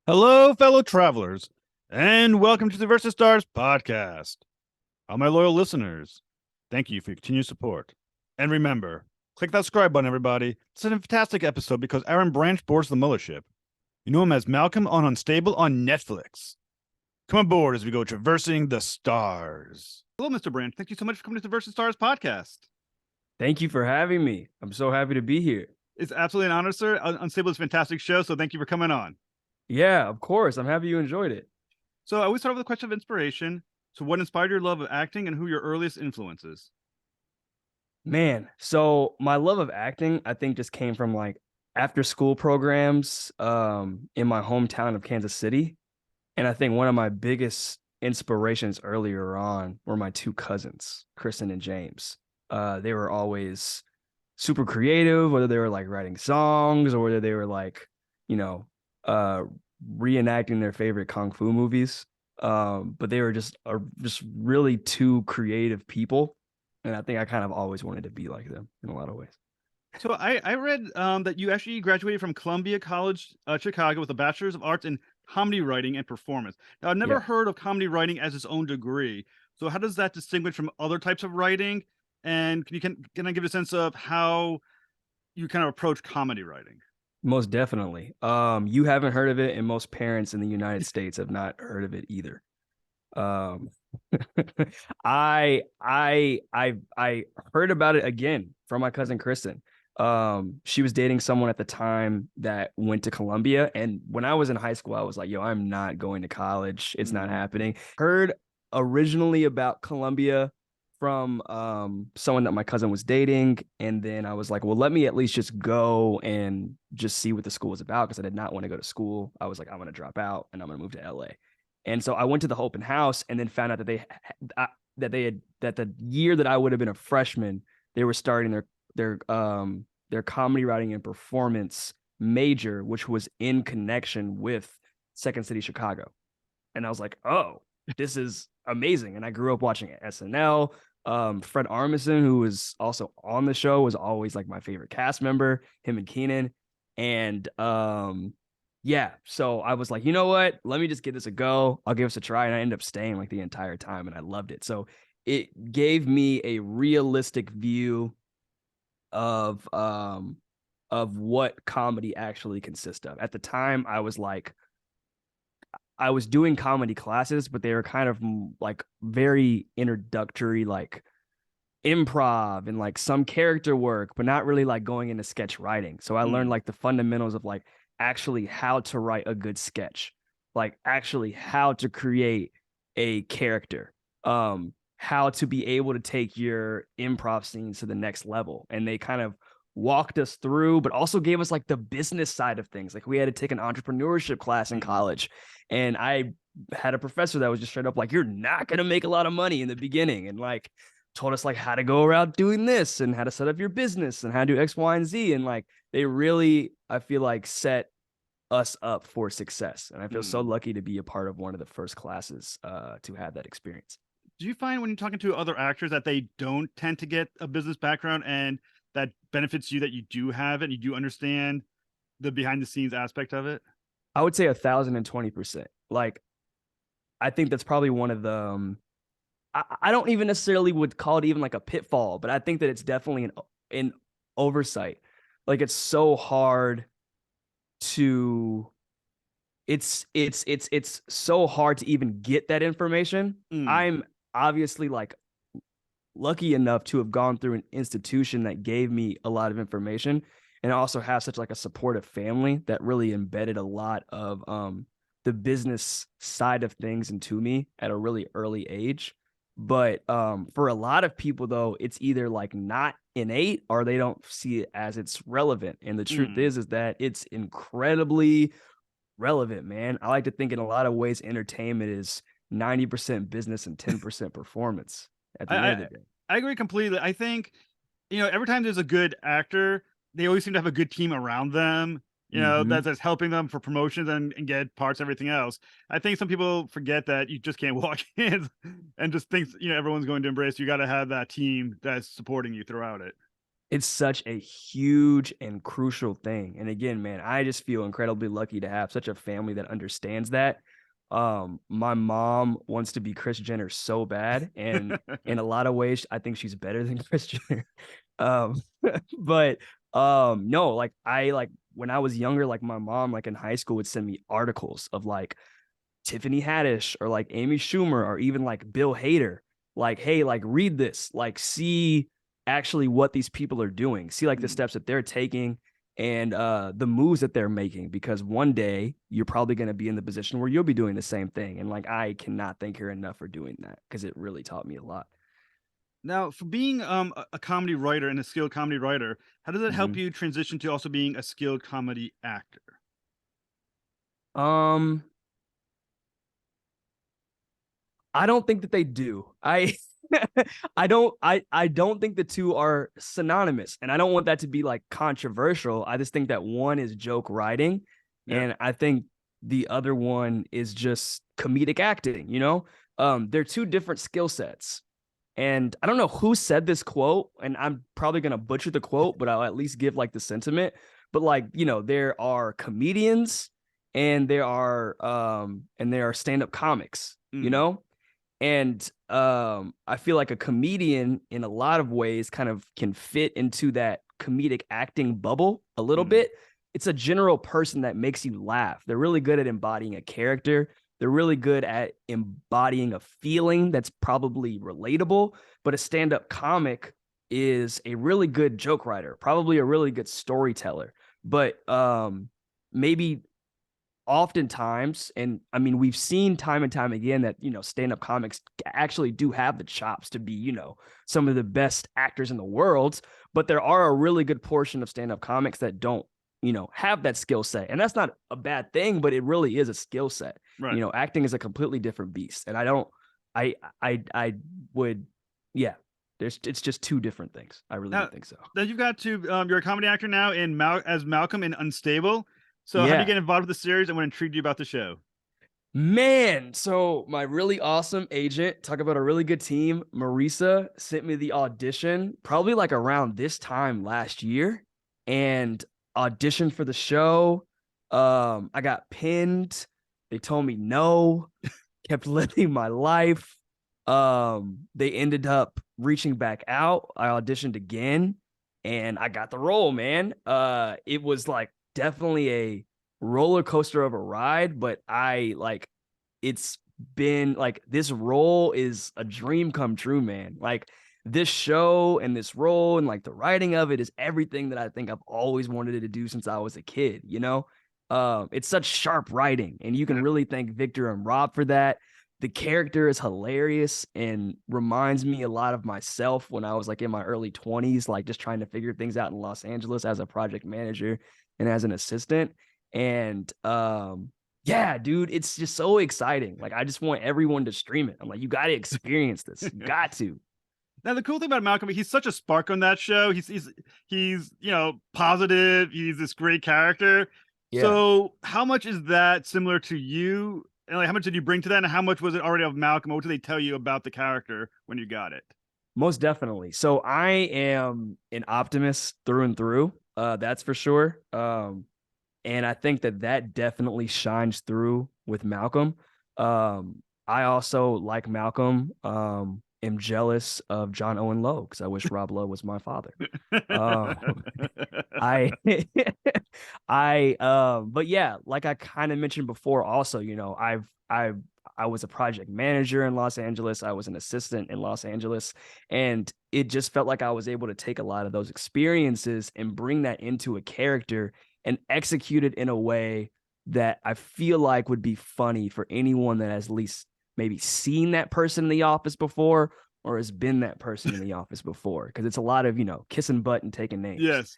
Hello, fellow travelers, and welcome to the Versus Stars podcast. All my loyal listeners, thank you for your continued support. And remember, click that subscribe button, everybody. It's a fantastic episode because Aaron Branch boards the mothership. You know him as Malcolm on Unstable on Netflix. Come aboard as we go traversing the stars. Hello, Mr. Branch. Thank you so much for coming to the Versus Stars podcast. Thank you for having me. I'm so happy to be here. It's absolutely an honor, sir. Unstable is a fantastic show, so thank you for coming on. Yeah, of course. I'm happy you enjoyed it. So I always start with a question of inspiration. So what inspired your love of acting and who your earliest influences? Man, so my love of acting, I think, just came from like after school programs in my hometown of Kansas City. And I think one of my biggest inspirations earlier on were my two cousins, Kristen and James. They were always super creative, whether they were like writing songs or whether they were like, you know, uh reenacting their favorite kung fu movies. But they were just really two creative people. And I think I kind of always wanted to be like them in a lot of ways. So I read that you actually graduated from Columbia College, Chicago, with a bachelor's of arts in comedy writing and performance. Now I've never Yeah, heard of comedy writing as its own degree. So how does that distinguish from other types of writing? And can I give a sense of how you kind of approach comedy writing? most definitely. You haven't heard of it, and most parents in the United States have not heard of it either. Um, I heard about it again from my cousin Kristen. She was dating someone at the time that went to Columbia, and when I was in high school, I was like, "Yo, I'm not going to college. It's not happening." Heard originally about Columbia from someone that my cousin was dating, and then I was like, "Well, let me at least just go and just see what the school was about," because I did not want to go to school. I was like, "I'm going to drop out and I'm going to move to LA." And so I went to the open house and then found out that that the year that I would have been a freshman, they were starting their comedy writing and performance major, which was in connection with Second City Chicago. And I was like, oh, this is amazing. And I grew up watching SNL. Fred Armisen, who was also on the show, was always like my favorite cast member, him and Keenan. And yeah, so I was like, you know what? Let me just give this a go. I'll give this a try. And I ended up staying like the entire time and I loved it. So it gave me a realistic view of what comedy actually consists of. At the time, I was like, I was doing comedy classes, but they were kind of like very introductory, like improv and like some character work, but not really like going into sketch writing. So I learned like the fundamentals of like actually how to write a good sketch, like actually how to create a character, how to be able to take your improv scenes to the next level. And they kind of walked us through, but also gave us like the business side of things. Like we had to take an entrepreneurship class in college. And I had a professor that was just straight up like, you're not going to make a lot of money in the beginning. And like, told us like how to go around doing this and how to set up your business and how to do X, Y, and Z. And like they really, I feel like, set us up for success. And I feel so lucky to be a part of one of the first classes to have that experience. Do you find when you're talking to other actors that they don't tend to get a business background and that benefits you that you do have it and you do understand the behind the scenes aspect of it? I would say 1,020%. Like, I think that's probably one of the, I don't even necessarily would call it even like a pitfall, but I think that it's definitely an oversight. Like it's so hard to it's so hard to even get that information. I'm obviously like lucky enough to have gone through an institution that gave me a lot of information and also have such like a supportive family that really embedded a lot of the business side of things into me at a really early age. But for a lot of people though, it's either like not innate or they don't see it as it's relevant. And the truth is that it's incredibly relevant, man. I like to think in a lot of ways entertainment is 90% business and 10% performance at the end of the day. I agree completely. I think, every time there's a good actor, they always seem to have a good team around them, that's helping them for promotions and get parts, everything else. I think some people forget that you just can't walk in and just think, everyone's going to embrace you. Got to have that team that's supporting you throughout it. It's such a huge and crucial thing. And again, man, I just feel incredibly lucky to have such a family that understands that. My mom wants to be Kris Jenner so bad, and in a lot of ways, I think she's better than Kris Jenner. Um, but no, like I like when I was younger, like my mom, like in high school, would send me articles of like Tiffany Haddish or like Amy Schumer or even like Bill Hader. Like, hey, like read this, like see actually what these people are doing, see like the steps that they're taking and the moves that they're making, because one day you're probably going to be in the position where you'll be doing the same thing. And like, I cannot thank her enough for doing that because it really taught me a lot. Now, for being a comedy writer and a skilled comedy writer, how does that help Mhm. you transition to also being a skilled comedy actor? Um, I don't think that they do. I don't think the two are synonymous. And I don't want that to be like controversial. I just think that one is joke writing Yeah. and I think the other one is just comedic acting, you know? They're two different skill sets. And I don't know who said this quote, and I'm probably gonna butcher the quote, but I'll at least give like the sentiment. But like, you know, there are comedians and there are stand-up comics, you Mm. know? And I feel like a comedian in a lot of ways kind of can fit into that comedic acting bubble a little Mm. bit. It's a general person that makes you laugh. They're really good at embodying a character. They're really good at embodying a feeling that's probably relatable. But a stand-up comic is a really good joke writer, probably a really good storyteller. But maybe oftentimes, and I mean, we've seen time and time again that, you know, stand-up comics actually do have the chops to be, you know, some of the best actors in the world, but there are a really good portion of stand-up comics that don't, you know, have that skill set. And that's not a bad thing, but it really is a skill set. Right. You know, acting is a completely different beast. And I don't, I would, yeah, it's just two different things. I really do Now, think so. now you've got to you're a comedy actor now in as Malcolm in Unstable. So how do you Yeah. get involved with the series and what intrigued you about the show? Man, so my really awesome agent, talk about a really good team, Marisa, sent me the audition probably like around this time last year and auditioned for the show. I got pinned. They told me no, kept living my life. They ended up reaching back out. I auditioned again and I got the role, man. It was like definitely a roller coaster of a ride, but I like it's been like this role is a dream come true, man. Like this show and this role and like the writing of it is everything that I think I've always wanted to do since I was a kid, you know? It's such sharp writing, and you can Yeah. really thank Victor and Rob for that. The character is hilarious and reminds me a lot of myself when I was like in my early 20s, like just trying to figure things out in Los Angeles as a project manager and as an assistant. And yeah, dude, it's just so exciting. Like I just want everyone to stream it. I'm like, you got to experience this. You got to. Now the cool thing about Malcolm, he's such a spark on that show. He's positive. He's this great character. Yeah. So how much is that similar to you? And like, how much did you bring to that? And how much was it already of Malcolm? What did they tell you about the character when you got it? Most definitely. So I am an optimist through and through. That's for sure. And I think that that definitely shines through with Malcolm. I also, like Malcolm, am jealous of John Owen Lowe because I wish Rob Lowe was my father. Um, I, but yeah, like I kind of mentioned before, also, you know, I was a project manager in Los Angeles. I was an assistant in Los Angeles, and it just felt like I was able to take a lot of those experiences and bring that into a character and execute it in a way that I feel like would be funny for anyone that has at least maybe seen that person in the office before or has been that person in the office before. Because it's a lot of, you know, kissing butt and taking names. Yes.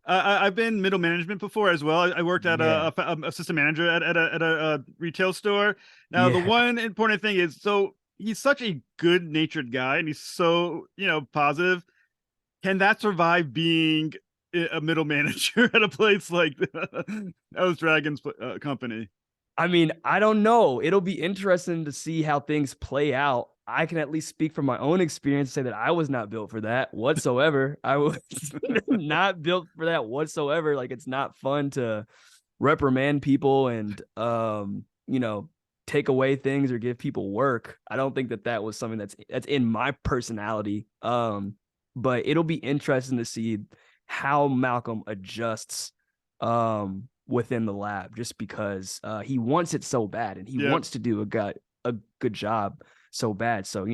I've been middle management before as well. I worked at Yeah. a assistant manager at a retail store. Now, the Yeah. one important thing is, so he's such a good natured guy and he's so, positive. Can that survive being a middle manager at a place like Those Dragons company? I mean, I don't know. It'll be interesting to see how things play out. I can at least speak from my own experience and say that I was not built for that whatsoever. I was not built for that whatsoever. Like, it's not fun to reprimand people and take away things or give people work. I don't think that was something that's in my personality. But it'll be interesting to see how Malcolm adjusts within the lab, just because he wants it so bad and he wants to do a good job so bad. So,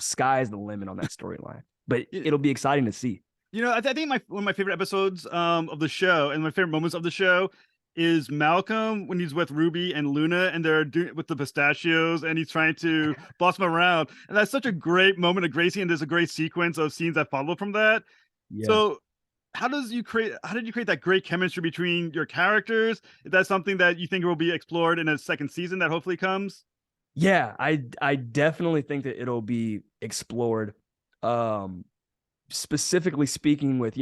sky's the limit on that storyline. But it'll be exciting to see. I think one of my favorite episodes of the show and my favorite moments of the show is Malcolm when he's with Ruby and Luna and they're doing with the pistachios and he's trying to boss them around. And that's such a great moment of Gracie, and there's a great sequence of scenes that follow from that. Yeah. So how did you create that great chemistry between your characters? Is that something that you think will be explored in a second season that hopefully comes? Yeah, I definitely think that it'll be explored. Specifically speaking with,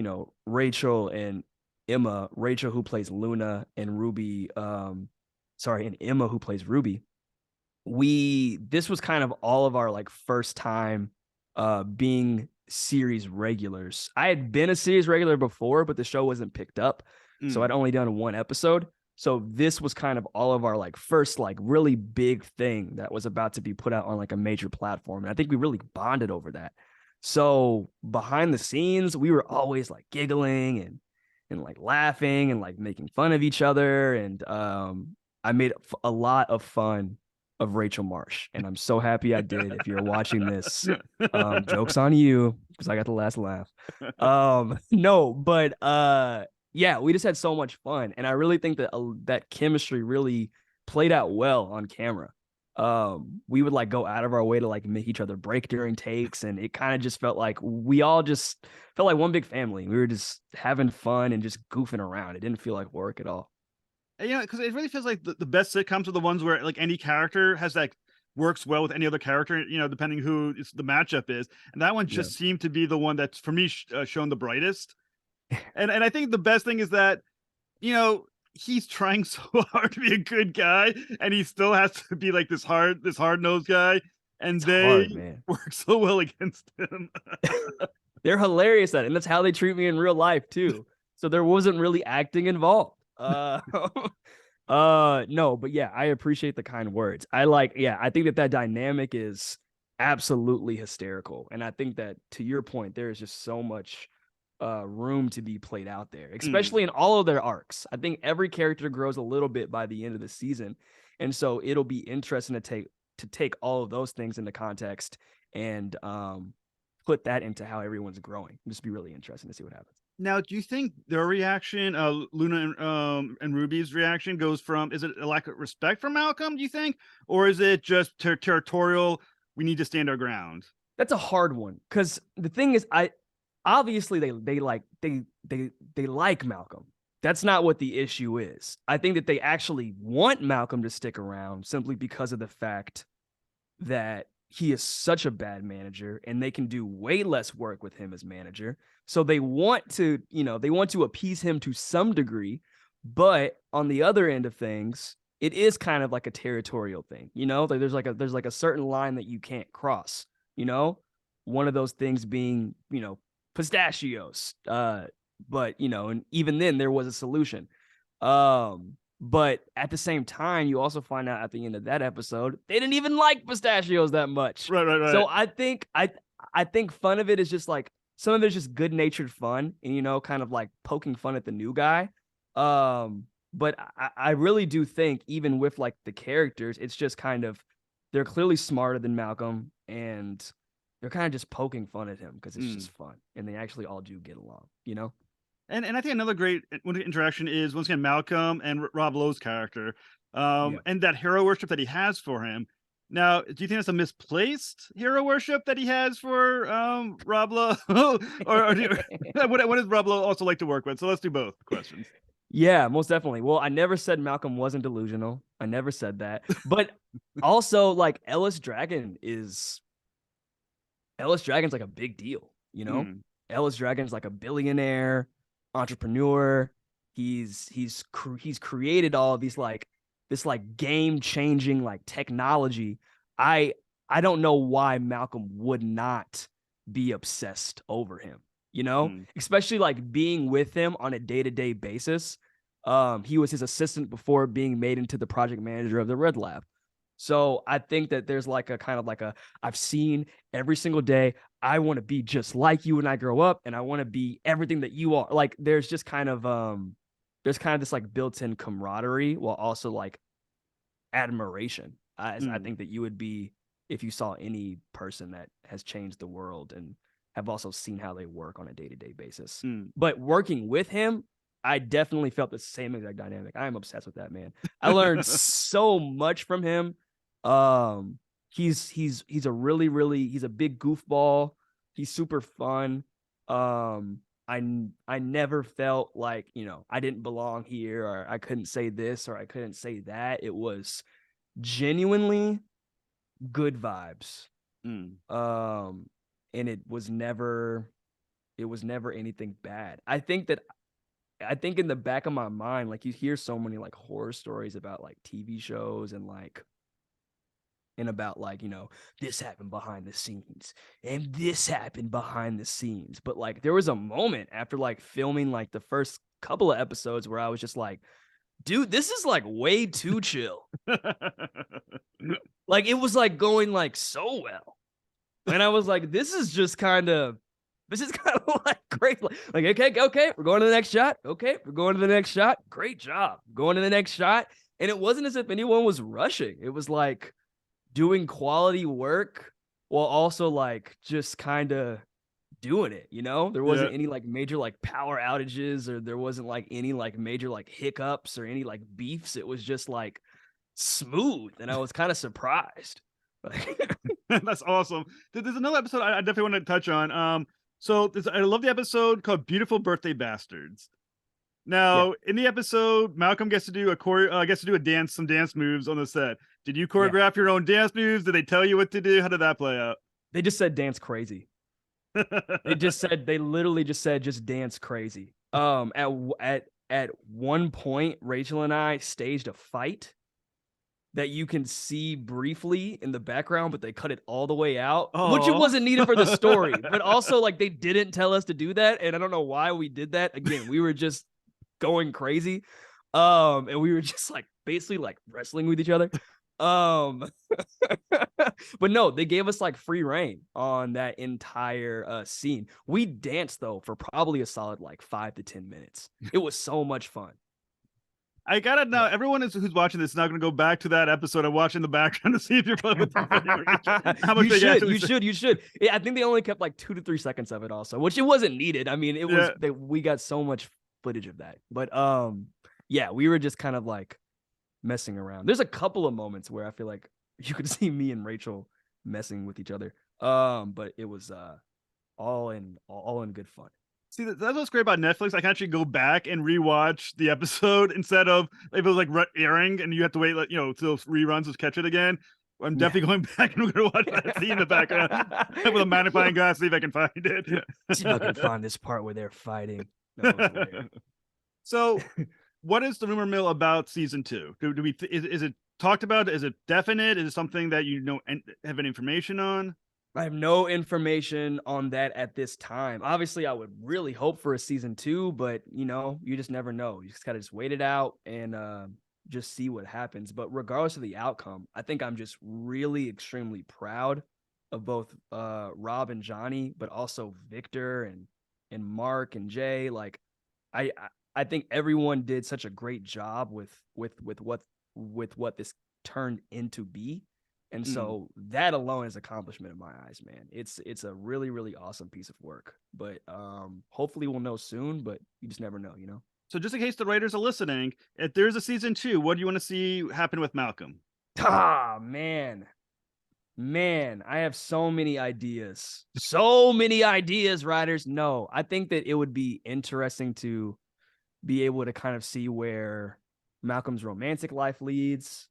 Rachel and Emma, Rachel who plays Luna and Ruby, and Emma who plays Ruby. This was kind of all of our first time being series regulars. I had been a series regular before, but the show wasn't picked up. So I'd only done one episode. So this was kind of all of our first really big thing that was about to be put out on a major platform. And I think we really bonded over that. So behind the scenes, we were always giggling and laughing and making fun of each other. And I made a lot of fun of Rachel Marsh, and I'm so happy I did. If you're watching this, joke's on you because I got the last laugh. No, but yeah, we just had so much fun, and I really think that that chemistry really played out well on camera. We would go out of our way to make each other break during takes, and it kind of just felt like we all just felt like one big family. We were just having fun and just goofing around. It didn't feel like work at all. Because it really feels like the best sitcoms are the ones where any character has works well with any other character, depending who the matchup is. And that one just seemed to be the one that's for me shown the brightest. And I think the best thing is that, he's trying so hard to be a good guy, and he still has to be this hard-nosed guy, and they work so well against him. They're hilarious at it, and that's how they treat me in real life too. So there wasn't really acting involved. No, but yeah, I appreciate the kind words. I think that dynamic is absolutely hysterical. And I think that, to your point, there is just so much room to be played out there, especially in all of their arcs. I think every character grows a little bit by the end of the season. And so it'll be interesting to take all of those things into context and put that into how everyone's growing. Just be really interesting to see what happens. Now, do you think their reaction, Luna and Ruby's reaction, goes from, is it a lack of respect for Malcolm, do you think? Or is it just territorial, we need to stand our ground? That's a hard one, because the thing is, obviously they like Malcolm. That's not what the issue is. I think that they actually want Malcolm to stick around simply because of the fact that he is such a bad manager and they can do way less work with him as manager. So they want to appease him to some degree, but on the other end of things, it is kind of like a territorial thing, there's a certain line that you can't cross, one of those things being, pistachios. But, and even then there was a solution. But at the same time, you also find out at the end of that episode, they didn't even like pistachios that much. Right. So I think fun of it is just some of it's just good natured fun and, kind of poking fun at the new guy. But I really do think even with the characters, it's just kind of, they're clearly smarter than Malcolm and they're kind of just poking fun at him because it's just fun. And they actually all do get along, And I think another great interaction is, once again, Malcolm and Rob Lowe's character, and that hero worship that he has for him. Now, do you think that's a misplaced hero worship that he has for Rob Lowe? or what does Rob Lowe also like to work with? So let's do both questions. Yeah, most definitely. Well, I never said Malcolm wasn't delusional. I never said that. But also, Ellis Dragon's a big deal, Ellis Dragon's a billionaire entrepreneur. He's created all of these like game-changing like technology, I don't know why Malcolm would not be obsessed over him, especially like being with him on a day-to-day basis. He was his assistant before being made into the project manager of the Red Lab. So I think that there's like a kind of like I've seen every single day. I want to be just like you when I grow up, and I want to be everything that you are. Like there's just kind of this like built-in camaraderie while also like admiration. I think that you would be if you saw any person that has changed the world and have also seen how they work on a day-to-day basis. But working with him, I definitely felt the same exact dynamic. I am obsessed with that man. I learned so much from him. He's a really he's a big goofball. He's super fun. I never felt like, I didn't belong here, or I couldn't say this or I couldn't say that. It was genuinely good vibes. And it was never anything bad. I think in the back of my mind, like you hear so many like horror stories about like TV shows and about like, this happened behind the scenes and this happened behind the scenes. But like there was a moment after like filming like the first couple of episodes where I was just like, dude, this is like way too chill. Like it was like going like so well. And I was like, this is kind of like great. Like, okay, we're going to the next shot. Okay, we're going to the next shot. Great job. Going to the next shot. And it wasn't as if anyone was rushing. It was like doing quality work while also like just kind of doing it, There wasn't any like major like power outages, or there wasn't like any like major like hiccups or any like beefs. It was just like smooth. And I was kind of surprised. That's awesome. There's another episode I definitely want to touch on. So I love the episode called "Beautiful Birthday Bastards." Now, in the episode, Malcolm gets to do some dance moves on the set. Did you choreograph your own dance moves? Did they tell you what to do? How did that play out? They just said dance crazy. They literally just said just dance crazy. At one point, Rachel and I staged a fight that you can see briefly in the background, but they cut it all the way out, which it wasn't needed for the story. But also, like, they didn't tell us to do that, and I don't know why we did that. Again, we were just going crazy, and we were just like basically like wrestling with each other. But no, they gave us like free reign on that entire scene. We danced though for probably a solid like 5 to 10 minutes. It was so much fun. I gotta know, everyone who's watching this is now gonna go back to that episode and watch in the background to see if you're with how much you should. I think they only kept like 2 to 3 seconds of it also, which it wasn't needed. I mean, it was we got so much footage of that. But we were just kind of like messing around. There's a couple of moments where I feel like you could see me and Rachel messing with each other. But it was all in good fun. See, that's what's great about Netflix. I can actually go back and rewatch the episode instead of if it was like airing and you have to wait, like, till reruns to catch it again. I'm definitely going back and I'm going to watch that scene in the background with a magnifying glass, see if I can find it. See if I can find this part where they're fighting. So, what is the rumor mill about season 2? Do we is it talked about? Is it definite? Is it something that have any information on? I have no information on that at this time. Obviously, I would really hope for a season 2, but you just never know. You just gotta wait it out and just see what happens. But regardless of the outcome, I think I'm just really extremely proud of both Rob and Johnny, but also Victor and Mark and Jay. Like, I think everyone did such a great job with what this turned into be. And so that alone is accomplishment in my eyes, man. It's a really, really awesome piece of work. But hopefully we'll know soon, but you just never know, So just in case the writers are listening, if there's a season 2, what do you want to see happen with Malcolm? Man, I have so many ideas. So many ideas, writers. No, I think that it would be interesting to be able to kind of see where Malcolm's romantic life leads.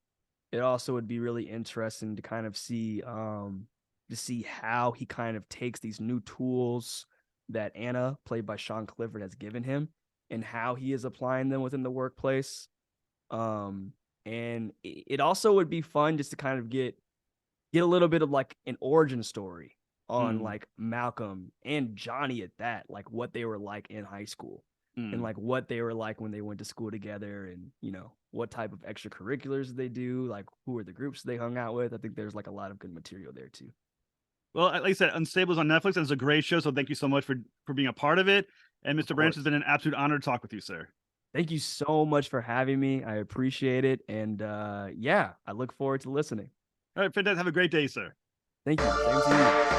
It also would be really interesting to kind of see how he kind of takes these new tools that Anna, played by Sean Clifford, has given him, and how he is applying them within the workplace. And it also would be fun just to kind of get a little bit of like an origin story on like Malcolm and Johnny at that, like what they were like in high school and like what they were like when they went to school together, and you know, what type of extracurriculars they do, like who are the groups they hung out with. I think there's like a lot of good material there too. Well, like I said, Unstable is on Netflix, and it's a great show. So thank you so much for being a part of it. And Mr. Branch, has been an absolute honor to talk with you, sir. Thank you so much for having me. I appreciate it. And yeah, I look forward to listening. All right, fantastic. Have a great day, sir. Thank you. Same to you.